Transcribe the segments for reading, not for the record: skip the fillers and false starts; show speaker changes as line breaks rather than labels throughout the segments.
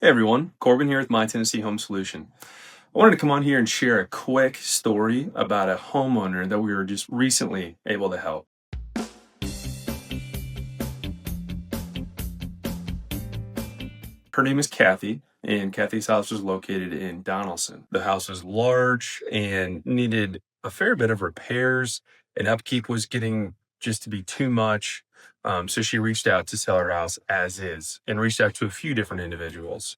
Hey everyone, Corbin here with My Tennessee Home Solution. I wanted to come on here and share a quick story about a homeowner that we were just recently able to help. Her name is Kathy, and Kathy's house was located in Donelson. The house was large and needed a fair bit of repairs, and upkeep was getting just to be too much. So she reached out to sell her house as is and reached out to a few different individuals.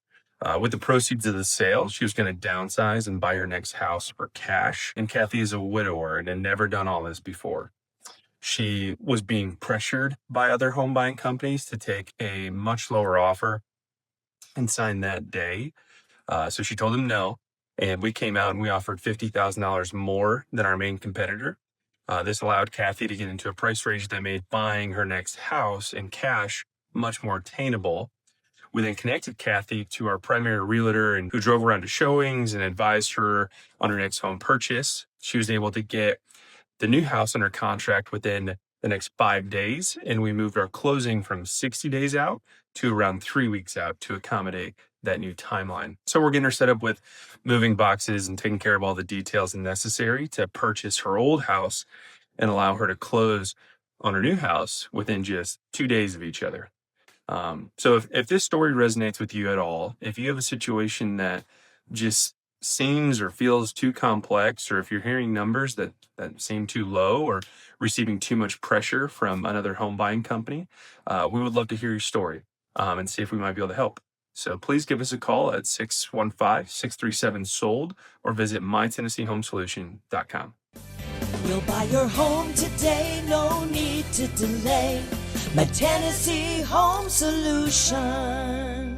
With the proceeds of the sale, she was going to downsize and buy her next house for cash. And Kathy is a widower and had never done all this before. She was being pressured by other home buying companies to take a much lower offer and signed that day. So she told him no. And we came out and we offered $50,000 more than our main competitor. This allowed Kathy to get into a price range that made buying her next house in cash much more attainable. We then connected Kathy to our primary realtor and who drove around to showings and advised her on her next home purchase. She was able to get the new house under contract within the next 5 days, and we moved our closing from 60 days out to around 3 weeks out to accommodate that new timeline. So we're getting her set up with moving boxes and taking care of all the details necessary to purchase her old house and allow her to close on her new house within just 2 days of each other. So if this story resonates with you at all, if you have a situation that just seems or feels too complex, or if you're hearing numbers that seem too low or receiving too much pressure from another home buying company, we would love to hear your story and see if we might be able to help. So please give us a call at 615-637-SOLD or visit mytennesseehomesolution.com.
We'll buy your home today, no need to delay. My Tennessee Home Solution.